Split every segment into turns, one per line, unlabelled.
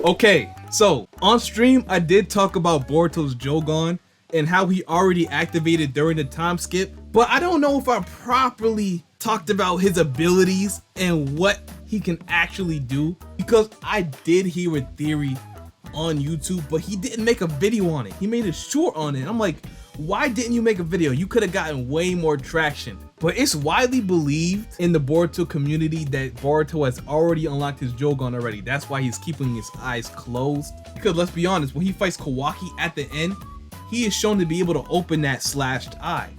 Okay, so on stream I did talk about Boruto's Jougan and how he already activated during the time skip, but I don't know if I properly talked about his abilities and what he can actually do, because I did hear a theory on YouTube, but he didn't make a video on it. He made a short on it. I'm like, why didn't you make a video? You could have gotten way more traction. But it's widely believed in the Boruto community that Boruto has already unlocked his Jougan already. That's why he's keeping his eyes closed. Because let's be honest, when he fights Kawaki at the end, he is shown to be able to open that slashed eye.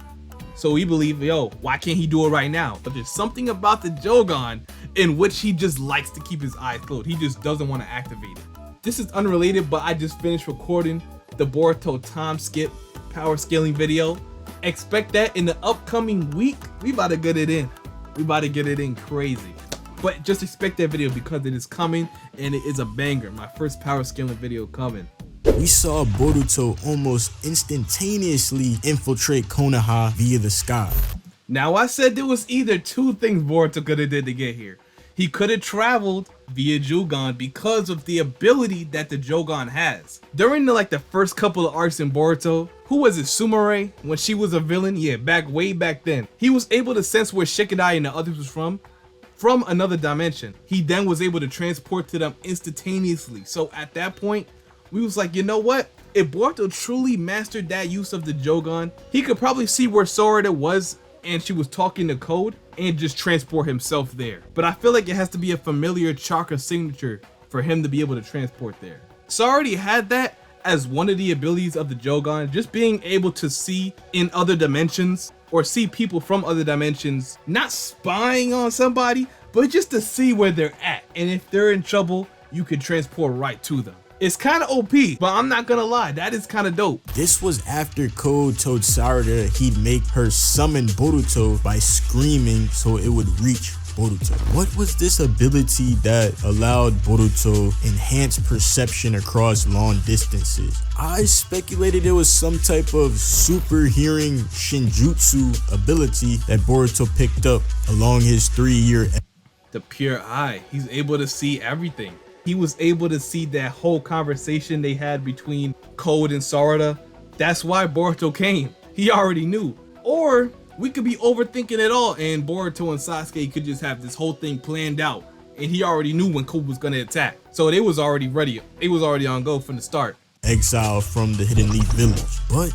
So we believe, yo, why can't he do it right now? But there's something about the Jougan in which he just likes to keep his eyes closed. He just doesn't want to activate it. This is unrelated, but I just finished recording the Boruto time skip power scaling video. Expect that in the upcoming week. We about to get it in. We about to get it in crazy. But just expect that video because it is coming and it is a banger. My first power scaling video coming.
We saw Boruto almost instantaneously infiltrate Konoha via the sky.
Now I said there was either two things Boruto could have did to get here. He could have traveled via Jougan because of the ability that the Jougan has. During the first couple of arcs in Boruto, who was it, Sumire, when she was a villain? Yeah, way back then. He was able to sense where Shikadai and the others was from another dimension. He then was able to transport to them instantaneously. So at that point, we was like, you know what? If Boruto truly mastered that use of the Jougan, he could probably see where Sarada was and she was talking the code and just transport himself there. But I feel like it has to be a familiar chakra signature for him to be able to transport there. So I already had that as one of the abilities of the Jougan, just being able to see in other dimensions or see people from other dimensions, not spying on somebody, but just to see where they're at. And if they're in trouble, you can transport right to them. It's kind of OP, but I'm not gonna lie, that is kind of dope.
This was after Code told Sarada he'd make her summon Boruto by screaming so it would reach Boruto. What was this ability that allowed Boruto enhanced perception across long distances? I speculated it was some type of super hearing Shinjutsu ability that Boruto picked up along his 3-year.
The pure eye, he's able to see everything. He was able to see that whole conversation they had between Code and Sarada. That's why Boruto came. He already knew. Or we could be overthinking it all and Boruto and Sasuke could just have this whole thing planned out and he already knew when Code was gonna attack. So they was already ready. It was already on go from the start.
Exile from the Hidden Leaf Village. But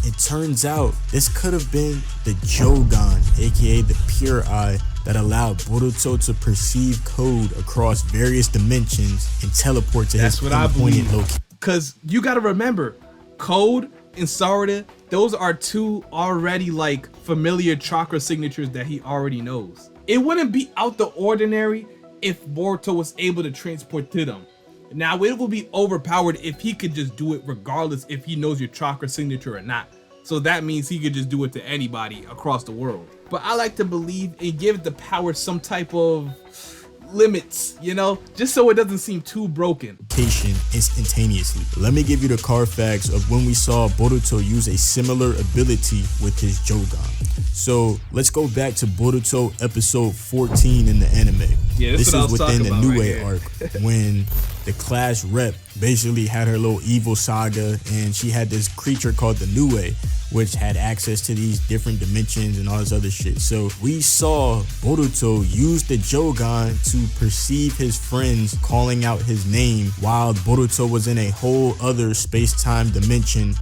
it turns out this could have been the Jougan, aka the Pure Eye, that allowed Boruto to perceive Code across various dimensions and teleport to his pinpointed location.
Cause you gotta remember, Code and Sarada, those are two already familiar chakra signatures that he already knows. It wouldn't be out the ordinary if Boruto was able to transport to them. Now it will be overpowered if he could just do it regardless if he knows your chakra signature or not. So that means he could just do it to anybody across the world. But I like to believe and give the power some type of limits, you know, just so it doesn't seem too broken.
Instantaneously. Let me give you the Carfax of when we saw Boruto use a similar ability with his Jougan. So let's go back to Boruto episode 14 in the anime.
Yeah,
this is within the
Nue
arc when the class rep basically had her little evil saga and she had this creature called the Nue, which had access to these different dimensions and all this other shit. So we saw Boruto use the Jougan to perceive his friends calling out his name while Boruto was in a whole other space-time dimension.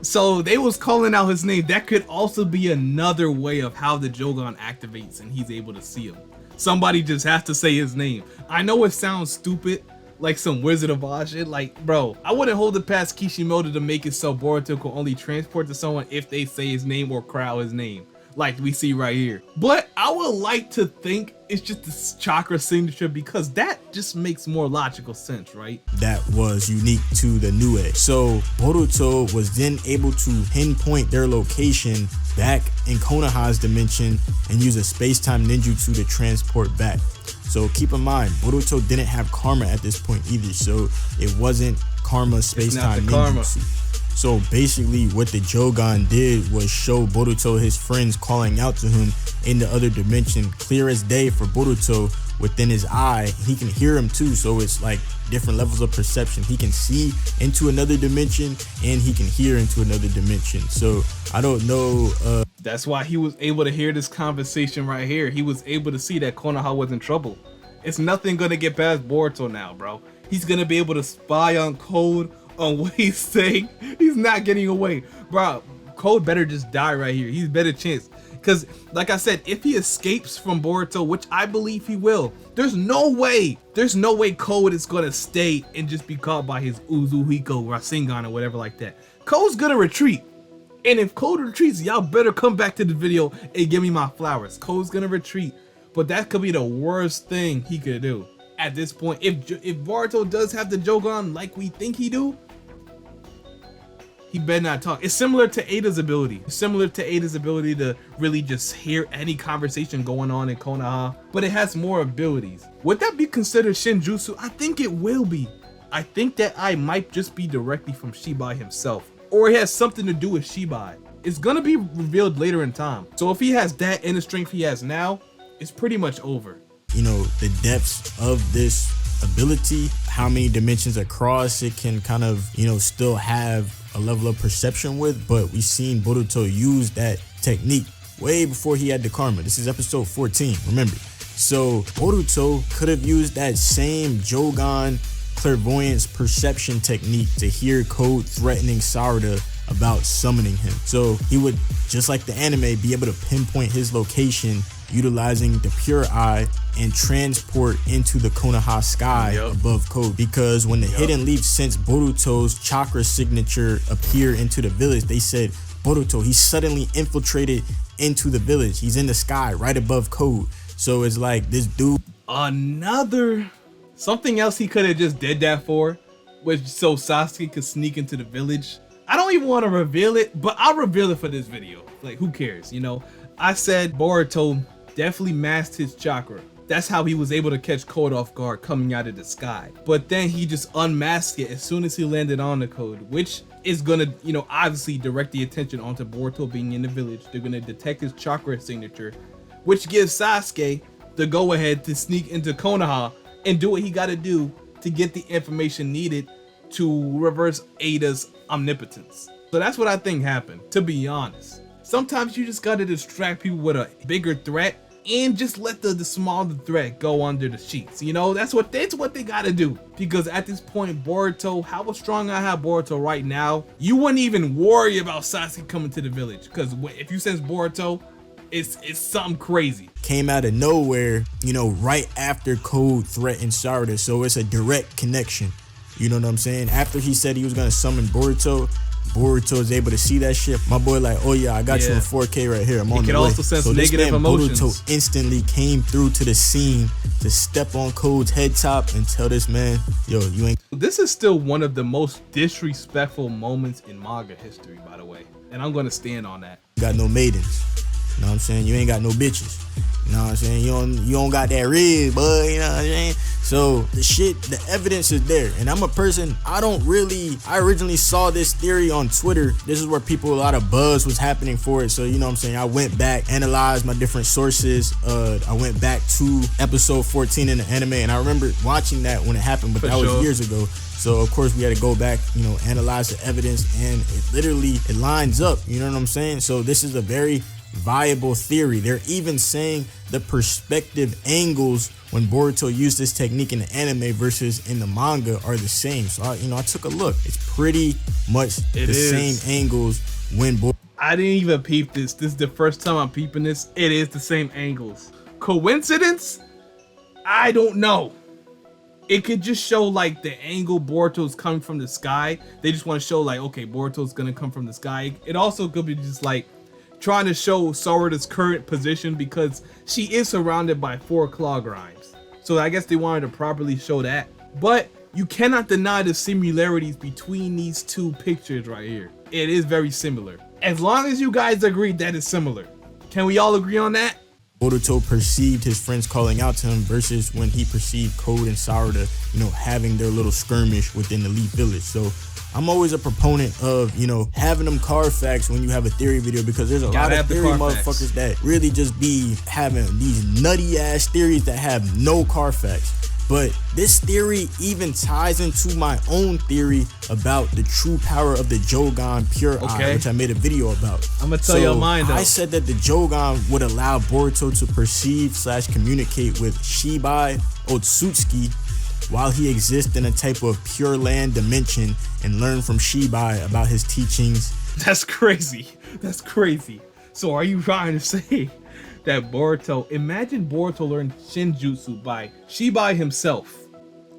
So they was calling out his name. That could also be another way of how the Jougan activates and he's able to see him. Somebody just has to say his name. I know it sounds stupid, like some Wizard of Oz shit. Bro, I wouldn't hold it past Kishimoto to make it so Boruto could only transport to someone if they say his name or cry out his name, like we see right here. But I would like to think it's just this chakra signature because that just makes more logical sense, right?
That was unique to the Nue. So Boruto was then able to pinpoint their location back in Konoha's dimension and use a space-time ninjutsu to transport back. So keep in mind, Boruto didn't have karma at this point either, so it wasn't karma space-time ninjutsu. So basically what the Jougan did was show Boruto his friends calling out to him in the other dimension, clear as day for Boruto within his eye. He can hear him too, so it's like different levels of perception. He can see into another dimension and he can hear into another dimension. So I don't know.
That's why he was able to hear this conversation right here. He was able to see that Konoha was in trouble. It's nothing gonna get past Boruto now, bro. He's gonna be able to spy on Code, on what he's saying. He's not getting away, bro. Code better just die right here. He's better chance. Because, like I said, if he escapes from Boruto, which I believe he will, there's no way Code is going to stay and just be caught by his Uzuhiko Rasengan or whatever like that. Code's going to retreat. And if Code retreats, y'all better come back to the video and give me my flowers. Code's going to retreat. But that could be the worst thing he could do at this point. If Boruto does have the Jougan like we think he do, he better not talk. It's similar to Ada's ability. It's similar to Ada's ability to really just hear any conversation going on in Konoha, but it has more abilities. Would that be considered Shinjutsu? I think it will be. I think that I might just be directly from Shibai himself, or it has something to do with Shibai. It's gonna be revealed later in time. So if he has that and the strength he has now, it's pretty much over.
You know, the depths of this ability, how many dimensions across it can kind of, you know, still have a level of perception with, but we've seen Boruto use that technique way before he had the karma. This is episode 14, remember. So Boruto could have used that same Jougan clairvoyance perception technique to hear Code threatening Sarada about summoning him. So he would, just like the anime, be able to pinpoint his location utilizing the pure eye and transport into the Konoha sky above Code. Because when the hidden leaf sensed Boruto's chakra signature appear into the village, they said, Boruto, he suddenly infiltrated into the village. He's in the sky right above Code. So it's like this dude.
Something else he could have just did that for, was so Sasuke could sneak into the village. I don't even want to reveal it, but I'll reveal it for this video. Like, who cares, you know? I said Boruto definitely masked his chakra. That's how he was able to catch Code off guard coming out of the sky. But then he just unmasked it as soon as he landed on the Code, which is gonna, you know, obviously direct the attention onto Boruto being in the village. They're gonna detect his chakra signature, which gives Sasuke the go-ahead to sneak into Konoha and do what he gotta do to get the information needed to reverse Ada's omnipotence. So that's what I think happened, to be honest. Sometimes you just gotta distract people with a bigger threat and just let the smaller threat go under the sheets. You know, that's what they gotta do. Because at this point, Boruto, how strong I have Boruto right now, you wouldn't even worry about Sasuke coming to the village. Because if you sense Boruto, it's something crazy.
Came out of nowhere, you know, right after Code threatened Sarada. So it's a direct connection. You know what I'm saying? After he said he was gonna summon Boruto, Boruto is able to see that shit. My boy like, oh yeah, I got you in 4K right here. I'm on the way. He can also sense negative emotions. Boruto instantly came through to the scene to step on Code's head top and tell this man, yo, you ain't.
This is still one of the most disrespectful moments in manga history, by the way. And I'm gonna stand on that.
You got no maidens. You know what I'm saying? You ain't got no bitches. You know what I'm saying? You don't got that rig, bud. You know what I'm saying? So the evidence is there. And I'm a person, I originally saw this theory on Twitter. This is where a lot of buzz was happening for it. So, you know what I'm saying? I went back, analyzed my different sources. I went back to episode 14 in the anime, and I remember watching that when it happened, but that was years ago. So of course we had to go back, you know, analyze the evidence, and it lines up. You know what I'm saying? So this is a very viable theory. They're even saying the perspective angles when Boruto used this technique in the anime versus in the manga are the same. So I took a look. It's pretty much the same angles when
I didn't even peep this. This is the first time I'm peeping this. It is the same angles. Coincidence? I don't know. It could just show like the angle Boruto's coming from the sky. They just want to show like, okay, Boruto's gonna come from the sky. It also could be just like trying to show Sarada's current position because she is surrounded by 4 claw grinds. So I guess they wanted to properly show that. But you cannot deny the similarities between these two pictures right here. It is very similar. As long as you guys agree that it's similar. Can we all agree on that?
Boruto perceived his friends calling out to him versus when he perceived Code and Sarada, you know, having their little skirmish within the Leaf Village. So I'm always a proponent of, you know, having them car facts when you have a theory video, because there's a lot of theory motherfuckers that really just be having these nutty ass theories that have no car facts. But this theory even ties into my own theory about the true power of the Jougan Pure Eye, which I made a video about.
I'm gonna tell you mine though.
I said that the Jougan would allow Boruto to perceive / communicate with Shibai Otsutsuki while he exists in a type of Pure Land dimension and learn from Shibai about his teachings.
That's crazy. That's crazy. So are you trying to say that Boruto, imagine Boruto learned Shinjutsu by Shibai himself?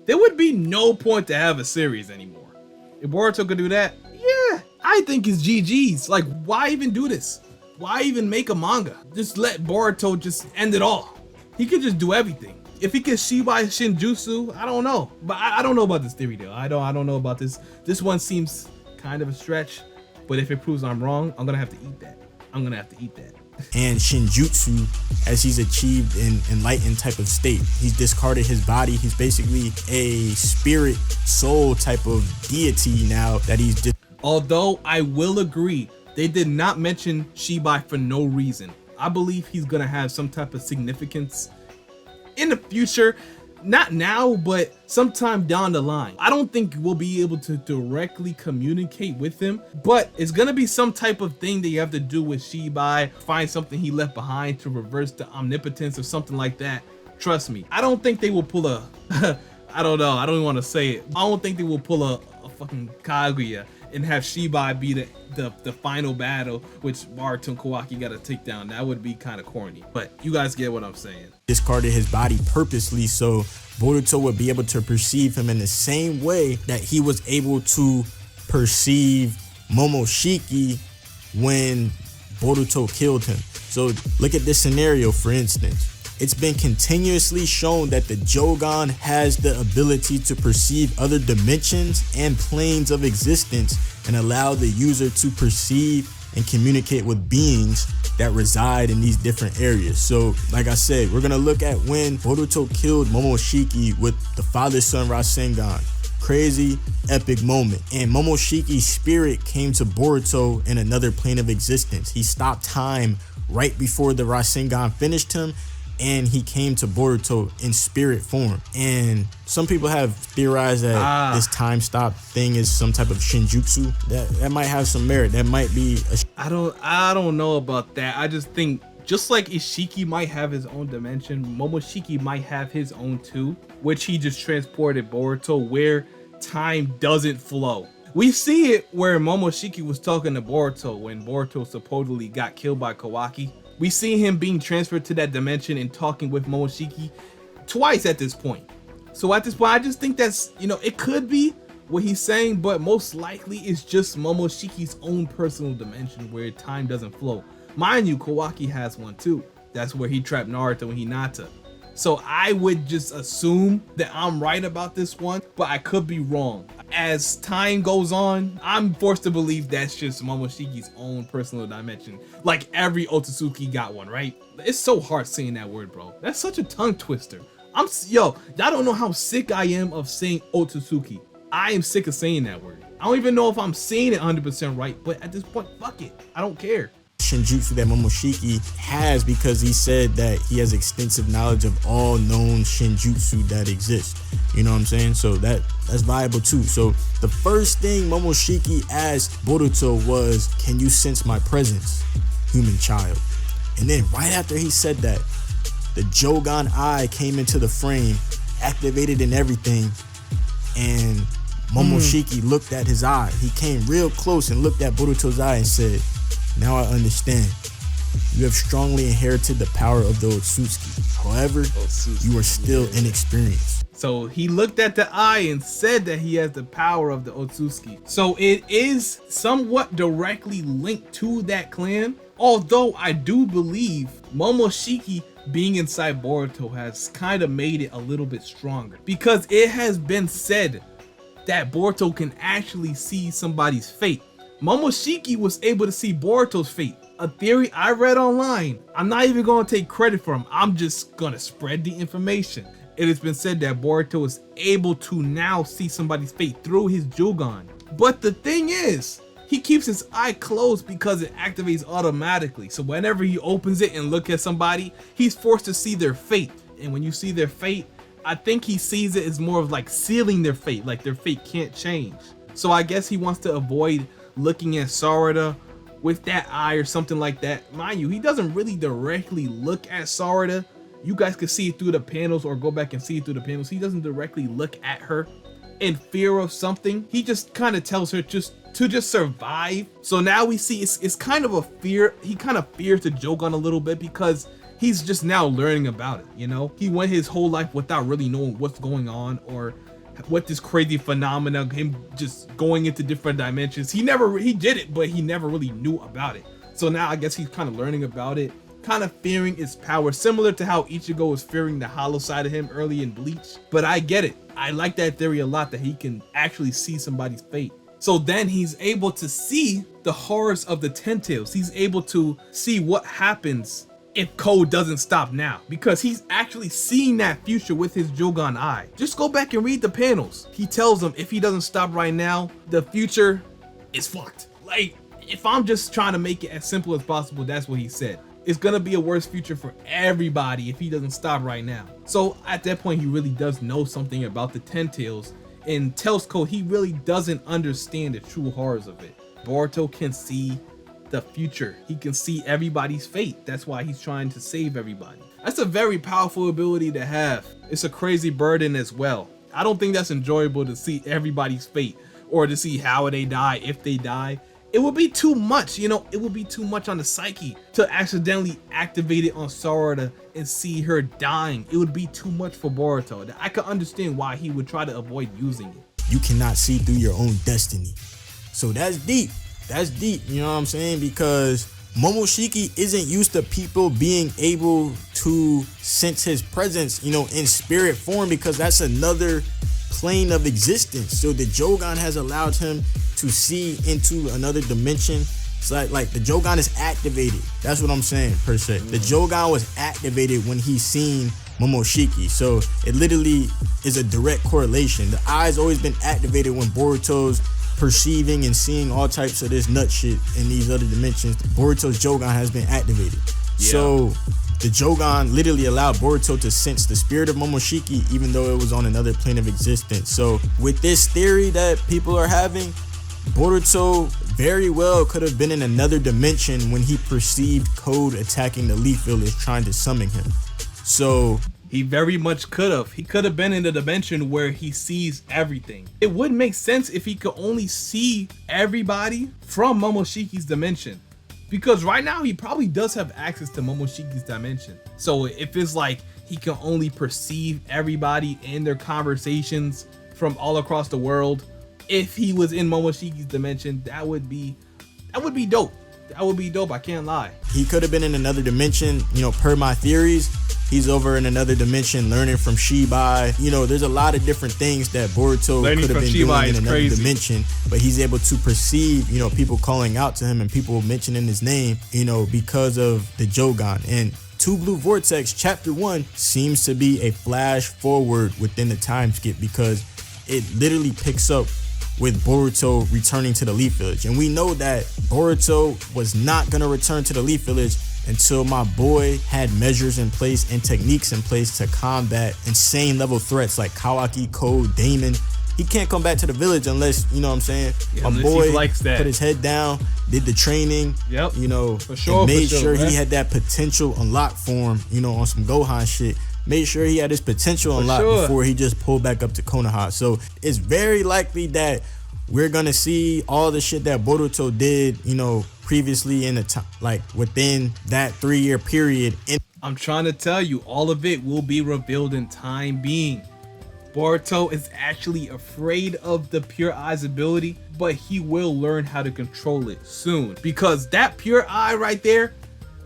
There would be no point to have a series anymore. If Boruto could do that, yeah, I think it's GG's. Like, why even do this? Why even make a manga? Just let Boruto just end it all. He could just do everything. If he could Shibai Shinjutsu, I don't know. But I don't know about this theory though. I don't know about this. This one seems kind of a stretch, but if it proves I'm wrong, I'm gonna have to eat that. I'm gonna have to eat that.
And Shinjutsu, as he's achieved an enlightened type of state. He's discarded his body. He's basically a spirit soul type of deity now that he's just.
Although I will agree, they did not mention Shibai for no reason. I believe he's gonna have some type of significance in the future. Not now, but sometime down the line. I don't think we'll be able to directly communicate with him, but it's gonna be some type of thing that you have to do with Shibai, find something he left behind to reverse the omnipotence or something like that. Trust me, I don't think they will pull a, I don't know, I don't want to say it. I don't think they will pull a fucking Kaguya and have Shibai be the final battle, which Boruto and Kawaki gotta take down. That would be kind of corny, but you guys get what I'm saying.
Discarded his body purposely so Boruto would be able to perceive him in the same way that he was able to perceive Momoshiki when Boruto killed him. So look at this scenario, for instance. It's been continuously shown that the Jougan has the ability to perceive other dimensions and planes of existence and allow the user to perceive and communicate with beings that reside in these different areas. So like I said, we're gonna look at when Boruto killed Momoshiki with the father-son Rasengan. Crazy epic moment. And Momoshiki's spirit came to Boruto in another plane of existence. He stopped time right before the Rasengan finished him, and he came to Boruto in spirit form. And some people have theorized that this time stop thing is some type of Shinjutsu. That might have some merit. That might be
I don't know about that. I just think just like Ishiki might have his own dimension, Momoshiki might have his own too, which he just transported Boruto where time doesn't flow. We see it where Momoshiki was talking to Boruto when Boruto supposedly got killed by Kawaki. We see him being transferred to that dimension and talking with Momoshiki twice at this point. So at this point, I just think that's, you know, it could be what he's saying, but most likely it's just Momoshiki's own personal dimension where time doesn't flow. Mind you, Kawaki has one too. That's where he trapped Naruto and Hinata. So I would just assume that I'm right about this one, but I could be wrong. As time goes on, I'm forced to believe that's just Momoshiki's own personal dimension. Like every Otsutsuki got one, right? It's so hard saying that word, bro. That's such a tongue twister. Y'all don't know how sick I am of saying Otsutsuki. I am sick of saying that word. I don't even know if I'm saying it 100% right, but at this point, fuck it. I don't care.
Shinjutsu that Momoshiki has, because he said that he has extensive knowledge of all known Shinjutsu that exist. You know what I'm saying? So that's viable too. So the first thing Momoshiki asked Boruto was, "Can you sense my presence, human child?" And then right after he said that, the Jougan eye came into the frame, activated and everything, and Momoshiki looked at his eye. He came real close and looked at Boruto's eye and said, "Now I understand. You have strongly inherited the power of the Otsutsuki. However, you are still inexperienced."
So he looked at the eye and said that he has the power of the Otsutsuki. So it is somewhat directly linked to that clan. Although I do believe Momoshiki being inside Boruto has kind of made it a little bit stronger, because it has been said that Boruto can actually see somebody's fate. Momoshiki was able to see Boruto's fate. A theory I read online. I'm not even going to take credit for him. I'm just going to spread the information. It has been said that Boruto is able to now see somebody's fate through his Jougan. But the thing is, he keeps his eye closed because it activates automatically. So whenever he opens it and look at somebody, he's forced to see their fate. And when you see their fate, I think he sees it as more of like sealing their fate, like their fate can't change. So I guess he wants to avoid looking at Sarada with that eye or something like that. Mind you, he doesn't really directly look at Sarada. You guys can see it through the panels or go back and see it through the panels. He doesn't directly look at her in fear of something. He just kind of tells her to just survive. So now we see it's kind of a fear. He kind of fears the Jougan a little bit because he's just now learning about it, you know? He went his whole life without really knowing what's going on or what this crazy phenomena, him just going into different dimensions. He did it, but he never really knew about it. So now I guess he's kind of learning about it, kind of fearing its power, similar to how Ichigo was fearing the hollow side of him early in Bleach. But I get it. I like that theory a lot, that he can actually see somebody's fate. So then he's able to see the horrors of the Ten Tails. He's able to see what happens if Code doesn't stop now, because he's actually seeing that future with his Jougan eye. Just go back and read the panels. He tells him if he doesn't stop right now, the future is fucked. Like, if I'm just trying to make it as simple as possible, that's what he said. It's gonna be a worse future for everybody if he doesn't stop right now. So at that point, he really does know something about the Ten Tails and tells Code he really doesn't understand the true horrors of it. Boruto can see the future. He can see everybody's fate. That's why he's trying to save everybody. That's a very powerful ability to have. It's a crazy burden as well. I don't think that's enjoyable to see everybody's fate or to see how they die, if they die. It would be too much, you know, it would be too much on the psyche to accidentally activate it on Sarada and see her dying. It would be too much for Boruto. I could understand why he would try to avoid using it.
You cannot see through your own destiny. So that's deep. That's deep, you know what I'm saying? Because Momoshiki isn't used to people being able to sense his presence, you know, in spirit form, because that's another plane of existence. So the Jougan has allowed him to see into another dimension. It's like the Jougan is activated. That's what I'm saying, per se. The Jougan was activated when he seen Momoshiki. So it literally is a direct correlation. The eye's always been activated when Boruto's perceiving and seeing all types of this nut shit in these other dimensions. Boruto's Jougan has been activated. Yeah. So the Jougan literally allowed Boruto to sense the spirit of Momoshiki, even though it was on another plane of existence. So with this theory that people are having, Boruto very well could have been in another dimension when he perceived Code attacking the Leaf Village trying to summon him. So
he very much could have. He could have been in the dimension where he sees everything. It would make sense if he could only see everybody from Momoshiki's dimension. Because right now he probably does have access to Momoshiki's dimension. So if it's like he can only perceive everybody in their conversations from all across the world, if he was in Momoshiki's dimension, that would be dope. That would be dope, I can't lie.
He could have been in another dimension, you know, per my theories. He's over in another dimension learning from Shibai. You know, there's a lot of different things that Boruto could have been doing in another dimension, but he's able to perceive, you know, people calling out to him and people mentioning his name, you know, because of the Jougan. And Two Blue Vortex Chapter 1 seems to be a flash forward within the time skip, because it literally picks up with Boruto returning to the Leaf Village. And we know that Boruto was not going to return to the Leaf Village until my boy had measures in place and techniques in place to combat insane level threats like Kawaki, Code, Damon. He can't come back to the village unless, you know what I'm saying,
yeah,
my boy put his head down, did the training, you know,
for sure,
and made sure he had that potential unlocked for him, you know, on some Gohan shit. Made sure he had his potential unlocked before he just pulled back up to Konoha. So it's very likely that we're gonna see all the shit that Boruto did, you know, previously in the time, like within that 3-year period.
I'm trying to tell you, all of it will be revealed in time being. Boruto is actually afraid of the Pure Eye's ability, but he will learn how to control it soon. Because that Pure Eye right there,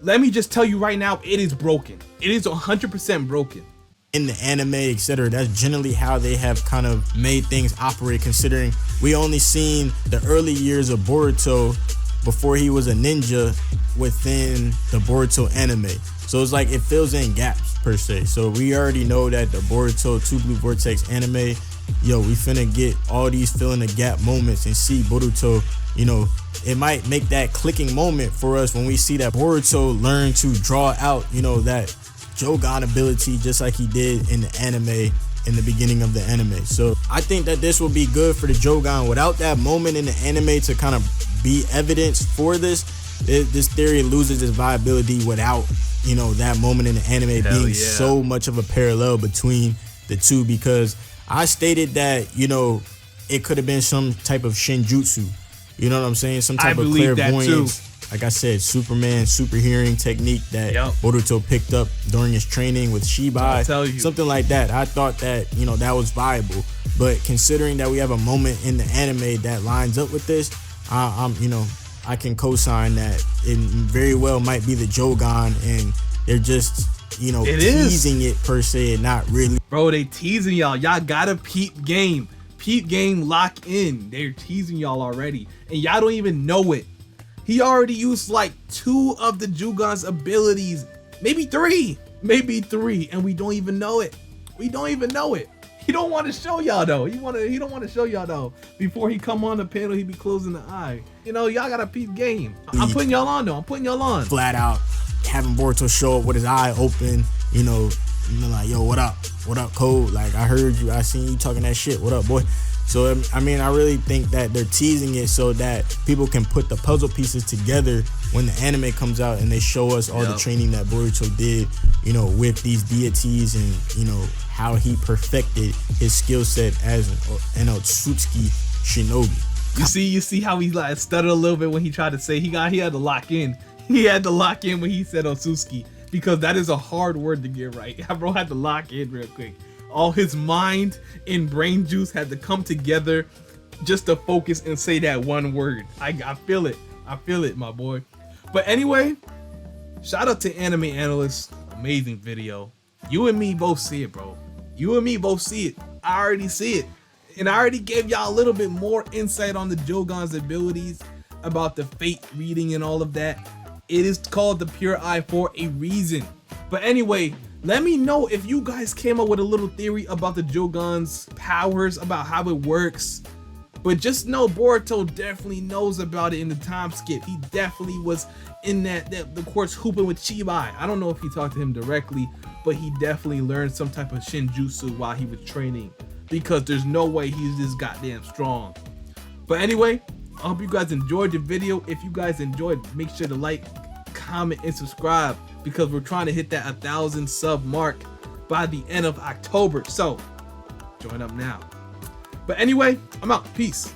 let me just tell you right now, it is broken. It is 100% broken.
In the anime, etc., that's generally how they have kind of made things operate, considering we only seen the early years of Boruto before he was a ninja within the Boruto anime. So it's like it fills in gaps per se. So we already know that the Boruto Two Blue Vortex anime, yo, we finna get all these fill in the gap moments and see Boruto, you know, it might make that clicking moment for us when we see that Boruto learn to draw out, you know, that Jougan ability just like he did in the anime, in the beginning of the anime. So I think that this will be good for the Jougan. Without that moment in the anime to kind of be evidence for this theory loses its viability without, you know, that moment in the anime being so much of a parallel between the two, because I stated that, you know, it could have been some type of Shinjutsu. You know what I'm saying? Some type of clairvoyance. Like I said, Superman super hearing technique that Boruto picked up during his training with Shibai. Something like that. I thought that, you know, that was viable. But considering that we have a moment in the anime that lines up with this, you know, I can co-sign that it very well might be the Jougan, and they're just, you know, teasing it per se, and not really.
Bro, they teasing y'all. Y'all gotta peep game. Peep game, lock in. They're teasing y'all already, and y'all don't even know it. He already used like 2 of the Jougan's abilities, maybe 3, and we don't even know it. We don't even know it. He don't want to show y'all though. He don't want to show y'all though. Before he come on the panel, he be closing the eye. You know, y'all gotta peep game. I'm putting y'all on though. I'm putting y'all on.
Flat out having Boruto show up with his eye open. You know, like, yo, what up? What up, Code? Like, I heard you. I seen you talking that shit. What up, boy? So, I mean, I really think that they're teasing it so that people can put the puzzle pieces together when the anime comes out and they show us all the training that Boruto did, you know, with these deities, and, you know, how he perfected his skill set as an Otsutsuki shinobi.
You see how he like stuttered a little bit when he tried to say he had to lock in. He had to lock in when he said Otsutsuki, because that is a hard word to get right. Bro had to lock in real quick. All his mind and brain juice had to come together just to focus and say that one word. I feel it. I feel it, my boy. But anyway, shout out to Anime Analyst. Amazing video. You and me both see it, bro. You and me both see it. I already see it. And I already gave y'all a little bit more insight on the Jougan's abilities, about the fate reading and all of that. It is called the Pure Eye for a reason. But anyway, let me know if you guys came up with a little theory about the Jougan's powers, about how it works. But just know Boruto definitely knows about it in the time skip. He definitely was in the course hooping with Shibai. I don't know if he talked to him directly, but he definitely learned some type of Shinjutsu while he was training, because there's no way he's this goddamn strong. But anyway, I hope you guys enjoyed the video. If you guys enjoyed, make sure to like, comment, and subscribe, because we're trying to hit that 1,000 sub mark by the end of October. So join up now. But anyway, I'm out. Peace.